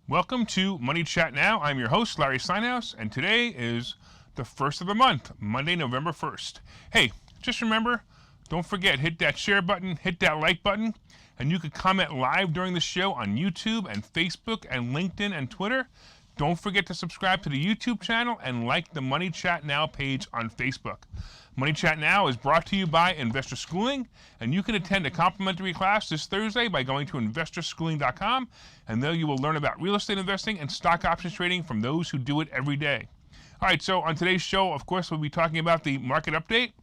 Welcome to Money Chat Now. I'm your host, Larry Steinhouse, and today is the first of the month, Monday, November 1st. Hey, just remember, don't forget, hit that share button, hit that like button, and you can comment live during the show on YouTube and Facebook and LinkedIn and Twitter. Don't forget to subscribe to the YouTube channel and like the Money Chat Now page on Facebook. Money Chat Now is brought to you by Investor Schooling, and you can attend a complimentary class this Thursday by going to investorschooling.com, and there you will learn about real estate investing and stock options trading from those who do it every day. All right, so on today's show, of course, we'll be talking about the market update.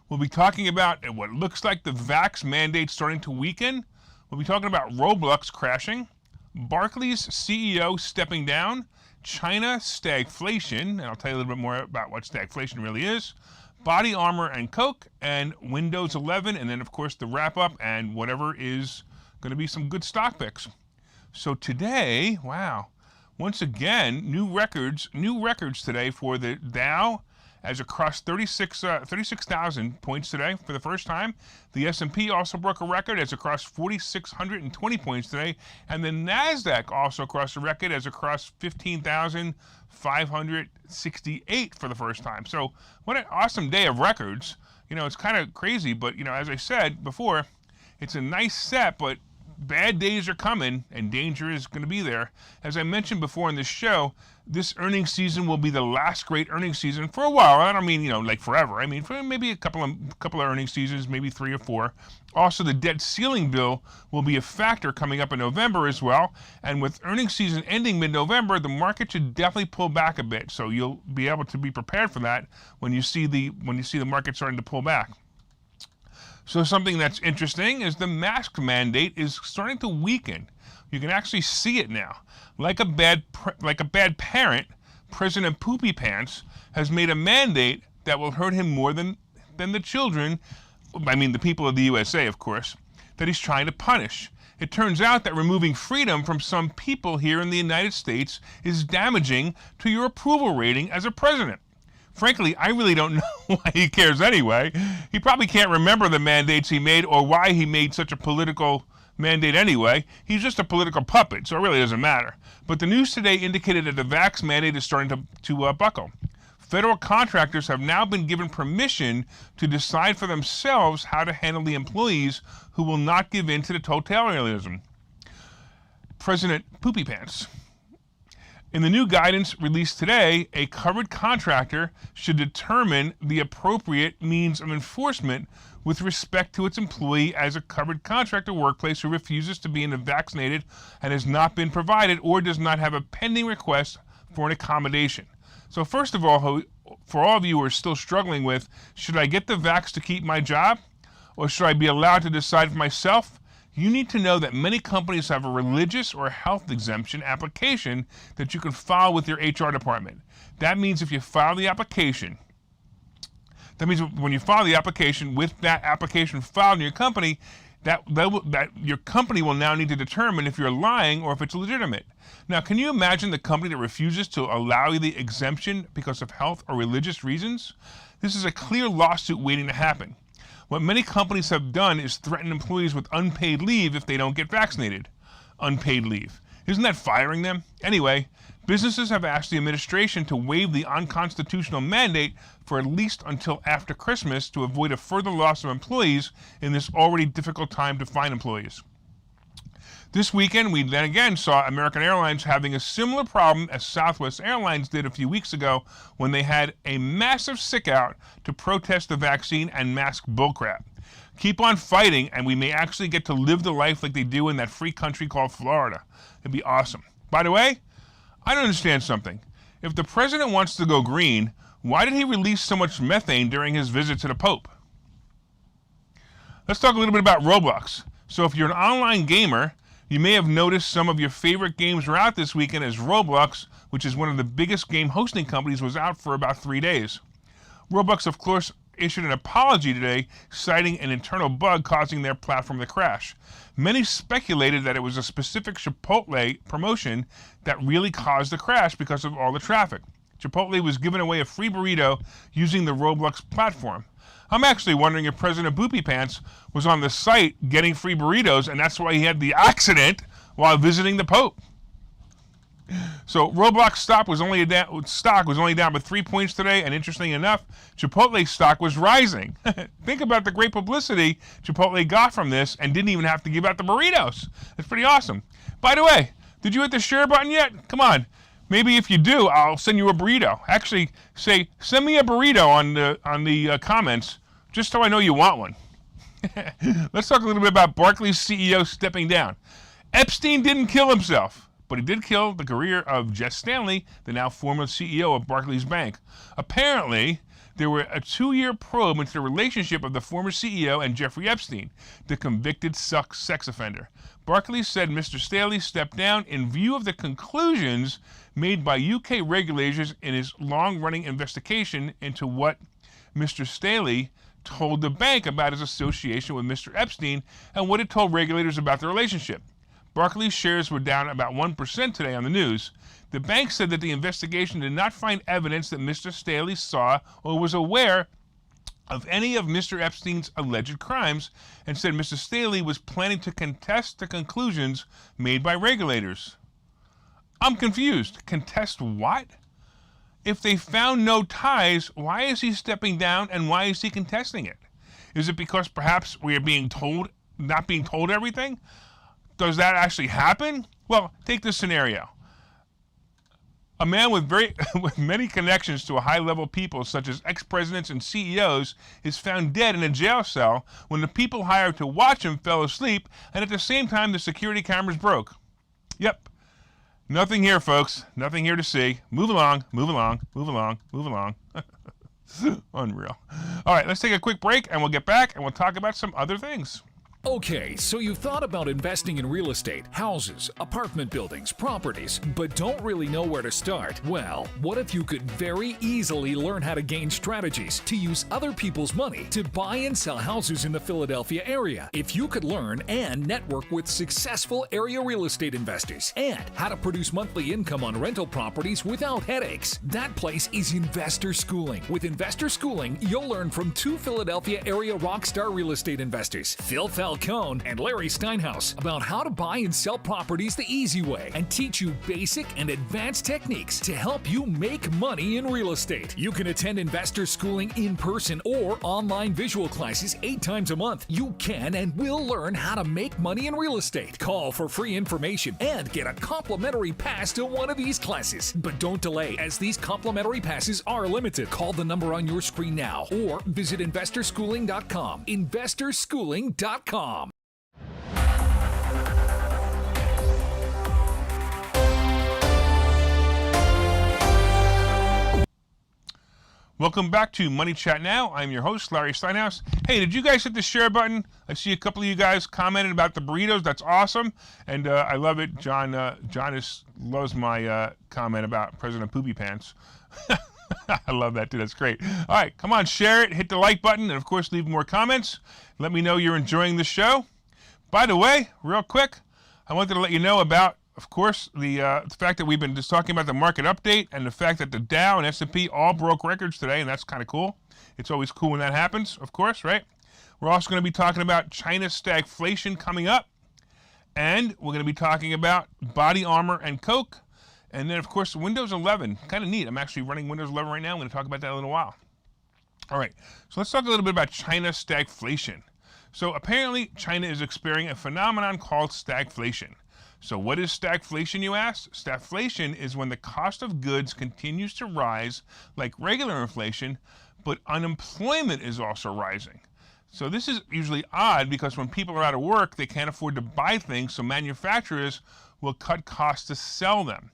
We'll be talking about what looks like the vax mandate starting to weaken. We'll be talking about Roblox crashing, Barclays CEO stepping down, China stagflation, and I'll tell you a little bit more about what stagflation really is, Body Armor and Coke, and Windows 11, and then of course the wrap up and whatever is going to be some good stock picks. So today, wow, once again, new records today for the Dow, as it crossed 36,000 points today for the first time. The S&P also broke a record as it crossed 4,620 points today. And the NASDAQ also crossed a record as it crossed 15,568 for the first time. So what an awesome day of records. You know, it's kind of crazy, but, you know, as I said before, it's a nice set, but bad days are coming and danger is going to be there. As I mentioned before in this show, this earnings season will be the last great earnings season for a while. I don't mean, you know, like forever. I mean, for maybe a couple of earnings seasons, maybe 3 or 4. Also, the debt ceiling bill will be a factor coming up in November as well. And with earnings season ending mid-November, the market should definitely pull back a bit. So you'll be able to be prepared for that when you see the market starting to pull back. So something that's interesting is the mask mandate is starting to weaken. You can actually see it now. Like a bad parent, President Poopy Pants has made a mandate that will hurt him more than the children, I mean the people of the USA, of course, that he's trying to punish. It turns out that removing freedom from some people here in the United States is damaging to your approval rating as a president. Frankly, I really don't know why he cares anyway. He probably can't remember the mandates he made or why he made such a political mandate anyway. He's just a political puppet, so it really doesn't matter. But the news today indicated that the vax mandate is starting to buckle. Federal contractors have now been given permission to decide for themselves how to handle the employees who will not give in to the totalitarianism. President Poopy Pants. In the new guidance released today, a covered contractor should determine the appropriate means of enforcement with respect to its employee as a covered contractor workplace who refuses to be vaccinated and has not been provided or does not have a pending request for an accommodation. So first of all, for all of you who are still struggling with, should I get the vax to keep my job or should I be allowed to decide for myself? You need to know that many companies have a religious or health exemption application that you can file with your HR department. That means if you file the application, when you file the application with that application filed in your company, that your company will now need to determine if you're lying or if it's legitimate. Now, can you imagine the company that refuses to allow you the exemption because of health or religious reasons? This is a clear lawsuit waiting to happen. What many companies have done is threaten employees with unpaid leave if they don't get vaccinated. Unpaid leave. Isn't that firing them? Anyway, businesses have asked the administration to waive the unconstitutional mandate for at least until after Christmas to avoid a further loss of employees in this already difficult time to find employees. This weekend, we then again saw American Airlines having a similar problem as Southwest Airlines did a few weeks ago when they had a massive sick-out to protest the vaccine and mask bullcrap. Keep on fighting, and we may actually get to live the life like they do in that free country called Florida. It'd be awesome. By the way, I don't understand something. If the president wants to go green, why did he release so much methane during his visit to the Pope? Let's talk a little bit about Roblox. So if you're an online gamer, you may have noticed some of your favorite games were out this weekend as Roblox, which is one of the biggest game hosting companies, was out for about 3 days. Roblox, of course, issued an apology today, citing an internal bug causing their platform to crash. Many speculated that it was a specific Chipotle promotion that really caused the crash because of all the traffic. Chipotle was giving away a free burrito using the Roblox platform. I'm actually wondering if President Poopy Pants was on the site getting free burritos, and that's why he had the accident while visiting the Pope. So Roblox stock was only down by 3 points today, and interesting enough, Chipotle stock was rising. Think about the great publicity Chipotle got from this and didn't even have to give out the burritos. It's pretty awesome. By the way, did you hit the share button yet? Come on. Maybe if you do, I'll send you a burrito. Actually, send me a burrito on the comments, just so I know you want one. Let's talk a little bit about Barclays CEO stepping down. Epstein didn't kill himself, but he did kill the career of Jess Stanley, the now former CEO of Barclays Bank. Apparently, there were a 2-year probe into the relationship of the former CEO and Jeffrey Epstein, the convicted sex offender. Barclays said Mr. Staley stepped down in view of the conclusions made by UK regulators in his long-running investigation into what Mr. Staley told the bank about his association with Mr. Epstein and what it told regulators about the relationship. Barclays shares were down about 1% today on the news. The bank said that the investigation did not find evidence that Mr. Staley saw or was aware of any of Mr. Epstein's alleged crimes, and said Mr. Staley was planning to contest the conclusions made by regulators. I'm confused. Contest what? If they found no ties, why is he stepping down and why is he contesting it? Is it because perhaps we are not being told everything? Does that actually happen? Well, take this scenario. A man with many connections to high-level people, such as ex-presidents and CEOs, is found dead in a jail cell when the people hired to watch him fell asleep, and at the same time the security cameras broke. Yep. Nothing here, folks. Nothing here to see. Move along, move along, move along, move along. Unreal. All right, let's take a quick break, and we'll get back, and we'll talk about some other things. Okay, so you've thought about investing in real estate, houses, apartment buildings, properties, but don't really know where to start? Well, what if you could very easily learn how to gain strategies to use other people's money to buy and sell houses in the Philadelphia area? If you could learn and network with successful area real estate investors and how to produce monthly income on rental properties without headaches, that place is Investor Schooling. With Investor Schooling, you'll learn from 2 Philadelphia area rockstar real estate investors, Phil Falcone and Larry Steinhouse, about how to buy and sell properties the easy way and teach you basic and advanced techniques to help you make money in real estate. You can attend Investor Schooling in person or online visual classes 8 times a month. You can and will learn how to make money in real estate. Call for free information and get a complimentary pass to one of these classes. But don't delay, as these complimentary passes are limited. Call the number on your screen now or visit investorschooling.com. investorschooling.com. Welcome back to Money Chat Now. I'm your host, Larry Steinhouse. Hey, did you guys hit the share button? I see a couple of you guys commented about the burritos. That's awesome. And I love it. John loves my comment about President Poopy Pants. I love that too. That's great. All right, come on, share it, hit the like button, and of course, leave more comments. Let me know you're enjoying the show. By the way, real quick, I wanted to let you know about, of course, the fact that we've been just talking about the market update and the fact that the Dow and S&P all broke records today, and that's kind of cool. It's always cool when that happens, of course, right? We're also going to be talking about China's stagflation coming up, and we're going to be talking about Body Armor and Coke, and then, of course, Windows 11. Kind of neat. I'm actually running Windows 11 right now. I'm going to talk about that in a little while. All right, so let's talk a little bit about China's stagflation. So apparently, China is experiencing a phenomenon called stagflation. So what is stagflation, you ask? Stagflation is when the cost of goods continues to rise like regular inflation, but unemployment is also rising. So this is usually odd because when people are out of work, they can't afford to buy things, so manufacturers will cut costs to sell them.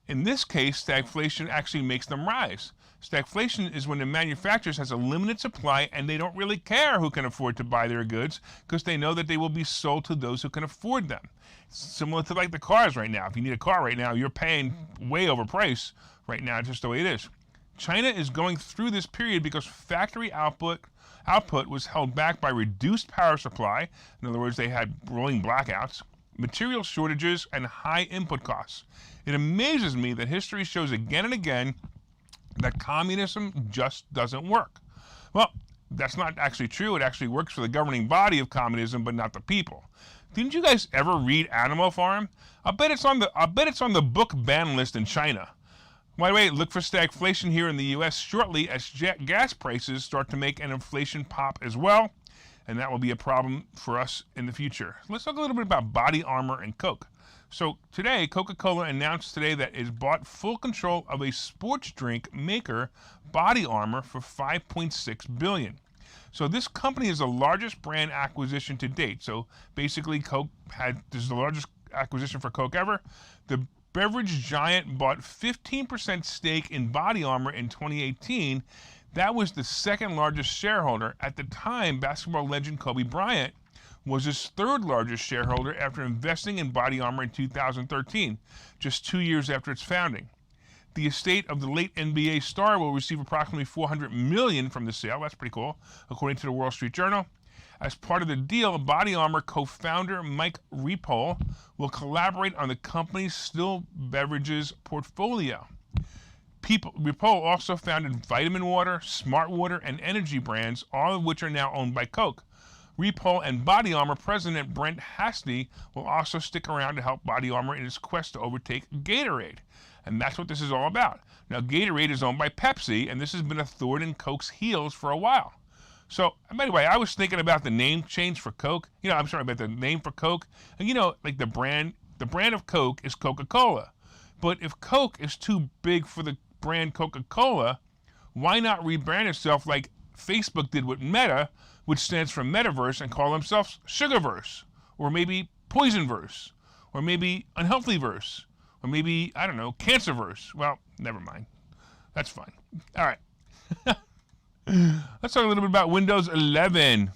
In this case, stagflation actually makes them rise. Stagflation is when the manufacturers has a limited supply and they don't really care who can afford to buy their goods because they know that they will be sold to those who can afford them. It's similar to like the cars right now. If you need a car right now, you're paying way over price right now, just the way it is. China is going through this period because factory output was held back by reduced power supply. In other words, they had rolling blackouts, material shortages, and high input costs. It amazes me that history shows again and again that communism just doesn't work. Well, that's not actually true. It actually works for the governing body of communism, but not the people. Didn't you guys ever read Animal Farm? I bet it's on the book ban list in China. By the way, look for stagflation here in the U.S. shortly as gas prices start to make an inflation pop as well, and that will be a problem for us in the future. Let's talk a little bit about Body Armor and Coke. So today, Coca-Cola announced today that it bought full control of a sports drink maker, Body Armor, for $5.6 billion. So this company is the largest brand acquisition to date. So basically, this is the largest acquisition for Coke ever. The beverage giant bought 15% stake in Body Armor in 2018. That was the second largest shareholder. At the time, basketball legend Kobe Bryant was his third largest shareholder after investing in Body Armor in 2013, just 2 years after its founding. The estate of the late NBA star will receive approximately $400 million from the sale. That's pretty cool, according to the Wall Street Journal. As part of the deal, Body Armor co-founder Mike Ripoll will collaborate on the company's still beverages portfolio. Ripoll also founded Vitamin Water, Smart Water, and energy brands, all of which are now owned by Coke. Ripoll and Body Armor president Brent Hasty will also stick around to help Body Armor in its quest to overtake Gatorade. And that's what this is all about. Now, Gatorade is owned by Pepsi, and this has been a thorn in Coke's heels for a while. So, anyway, I was thinking about the name change for Coke. About the name for Coke. And like the brand of Coke is Coca-Cola. But if Coke is too big for the brand Coca-Cola, why not rebrand itself like Facebook did with Meta, which stands for Metaverse, and call themselves Sugarverse, or maybe Poisonverse, or maybe Unhealthyverse, or maybe, I don't know, Cancerverse. Well, never mind. That's fine. All right. Let's talk a little bit about Windows 11.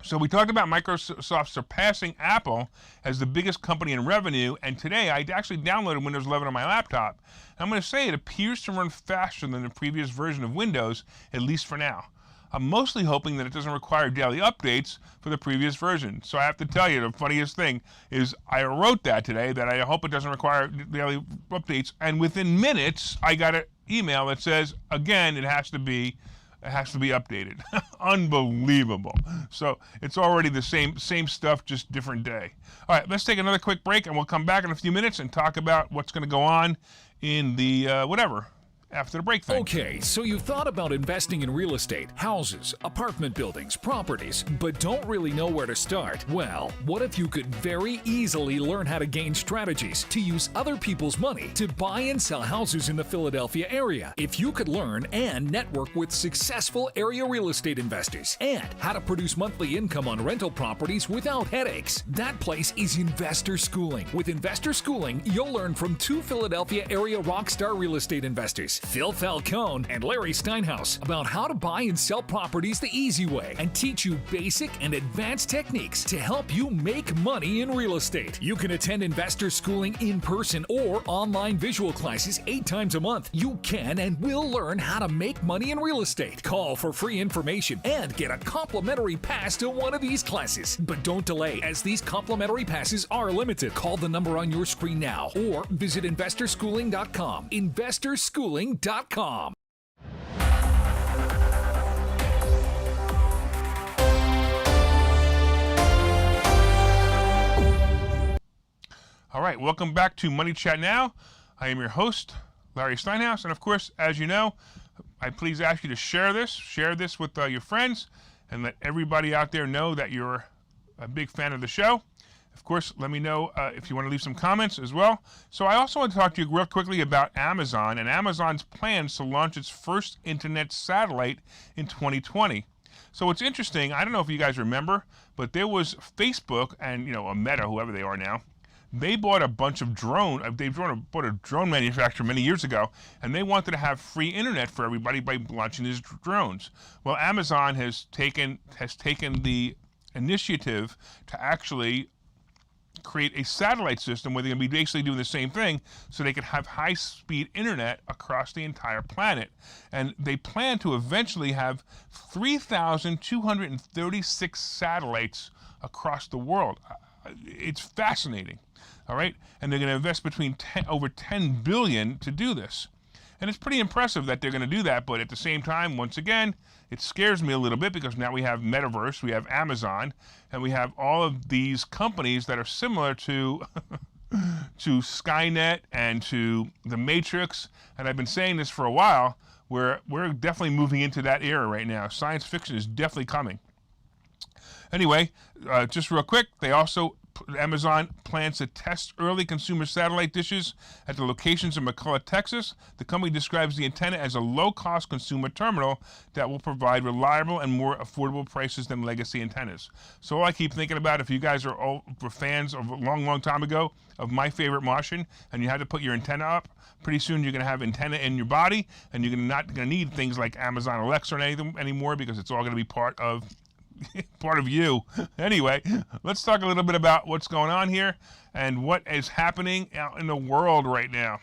So we talked about Microsoft surpassing Apple as the biggest company in revenue, and today I actually downloaded Windows 11 on my laptop. I'm going to say it appears to run faster than the previous version of Windows, at least for now. I'm mostly hoping that it doesn't require daily updates for the previous version. So I have to tell you, the funniest thing is I wrote that today, that I hope it doesn't require daily updates, and within minutes I got an email that says, again, it has to be updated. Unbelievable. So it's already the same stuff, just different day. All right, let's take another quick break, and we'll come back in a few minutes and talk about what's going to go on in the after the break thing. Okay, so you've thought about investing in real estate, houses, apartment buildings, properties, but don't really know where to start? Well, what if you could very easily learn how to gain strategies to use other people's money to buy and sell houses in the Philadelphia area? If you could learn and network with successful area real estate investors and how to produce monthly income on rental properties without headaches, that place is Investor Schooling. With Investor Schooling, you'll learn from two Philadelphia area rockstar real estate investors, Phil Falcone and Larry Steinhouse, about how to buy and sell properties the easy way and teach you basic and advanced techniques to help you make money in real estate. You can attend Investor Schooling in person or online visual classes 8 times a month. You can and will learn how to make money in real estate. Call for free information and get a complimentary pass to one of these classes. But don't delay, as these complimentary passes are limited. Call the number on your screen now or visit investorschooling.com. investorschooling.com. All right, welcome back to Money Chat Now. I am your host, Larry Steinhouse, and of course, as you know, I please ask you to share this with your friends, and let everybody out there know that you're a big fan of the show. Of course, let me know if you want to leave some comments as well. So I also want to talk to you real quickly about Amazon and Amazon's plans to launch its first internet satellite in 2020. So it's interesting, I don't know if you guys remember, but there was Facebook and, a Meta, whoever they are now. They bought a bunch of bought a drone manufacturer many years ago, and they wanted to have free internet for everybody by launching these drones. Well, Amazon has taken the initiative to actually create a satellite system where they're going to be basically doing the same thing, so they can have high-speed internet across the entire planet. And they plan to eventually have 3,236 satellites across the world. It's fascinating, all right? And they're going to invest over $10 billion to do this. And it's pretty impressive that they're going to do that, but at the same time, once again, it scares me a little bit because now we have Metaverse, we have Amazon, and we have all of these companies that are similar to to Skynet and to the Matrix. And I've been saying this for a while, where we're definitely moving into that era right now. Science fiction is definitely coming. Anyway, just real quick, Amazon plans to test early consumer satellite dishes at the locations in McCullough, Texas. The company describes the antenna as a low-cost consumer terminal that will provide reliable and more affordable prices than legacy antennas. So all I keep thinking about, if you guys were fans of a long, long time ago of My Favorite Martian, and you had to put your antenna up, pretty soon you're going to have antenna in your body, and you're not going to need things like Amazon Alexa or anything anymore, because it's all going to be part of you. Anyway, let's talk a little bit about what's going on here and what is happening out in the world right now.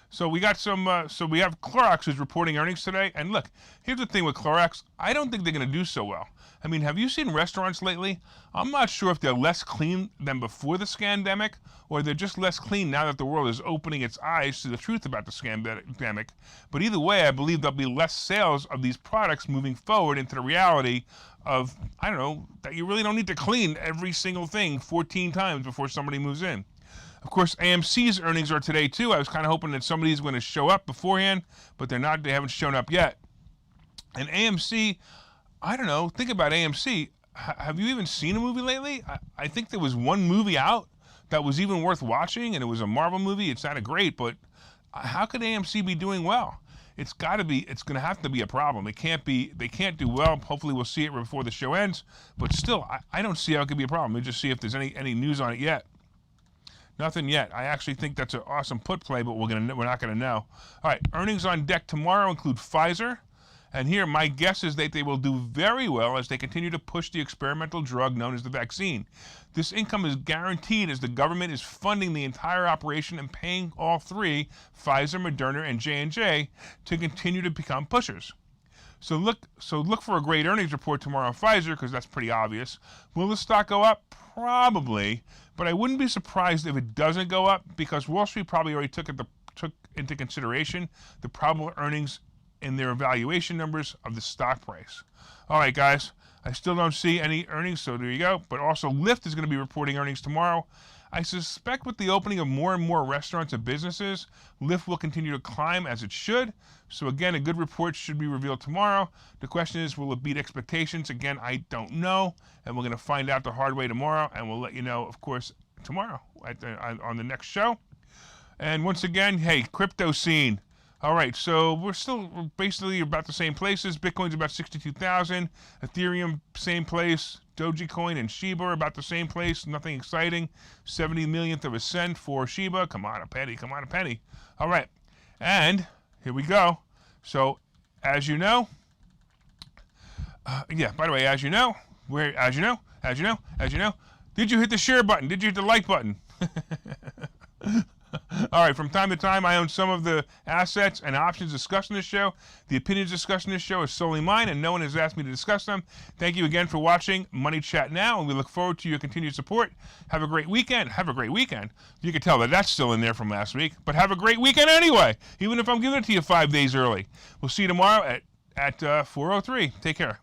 So we got we have Clorox who's reporting earnings today. And look, here's the thing with Clorox. I don't think they're going to do so well. I mean, have you seen restaurants lately? I'm not sure if they're less clean than before the scandemic, or they're just less clean now that the world is opening its eyes to the truth about the scandemic. But either way, I believe there'll be less sales of these products moving forward into the reality of, I don't know, that you really don't need to clean every single thing 14 times before somebody moves in. Of course, AMC's earnings are today too. I was kind of hoping that somebody's going to show up beforehand, but they're not. They haven't shown up yet. And AMC, I don't know, think about AMC. Have you even seen a movie lately? I think there was one movie out that was even worth watching, and it was a Marvel movie. It sounded great, but how could AMC be doing well? It's going to have to be a problem. They can't do well. Hopefully we'll see it before the show ends, but still, I don't see how it could be a problem. Let me just see if there's any news on it yet. Nothing yet. I actually think that's an awesome put play, but we're not going to know. All right, earnings on deck tomorrow include Pfizer. And here, my guess is that they will do very well as they continue to push the experimental drug known as the vaccine. This income is guaranteed as the government is funding the entire operation and paying all three, Pfizer, Moderna, and J&J, to continue to become pushers. So look for a great earnings report tomorrow on Pfizer, because that's pretty obvious. Will the stock go up? Probably, but I wouldn't be surprised if it doesn't go up, because Wall Street probably already took into consideration the probable earnings in their evaluation numbers of the stock price. All right, guys, I still don't see any earnings, so there you go. But also, Lyft is going to be reporting earnings tomorrow. I suspect with the opening of more and more restaurants and businesses, Lyft will continue to climb as it should. So again, a good report should be revealed tomorrow. The question is, will it beat expectations? Again, I don't know, and we're going to find out the hard way tomorrow, and we'll let you know, of course, tomorrow on the next show. And once again, hey, crypto scene. All right, so we're basically about the same places. Bitcoin's about 62,000. Ethereum, same place. Dogecoin and Shiba are about the same place. Nothing exciting. 70 millionth of a cent for Shiba. Come on, a penny. Come on, a penny. All right, and here we go. So, as you know, by the way, as you know, did you hit the share button? Did you hit the like button? All right, from time to time, I own some of the assets and options discussed in this show. The opinions discussed in this show is solely mine, and no one has asked me to discuss them. Thank you again for watching Money Chat Now, and we look forward to your continued support. Have a great weekend. Have a great weekend. You can tell that that's still in there from last week, but have a great weekend anyway, even if I'm giving it to you 5 days early. We'll see you tomorrow at 4:03. Take care.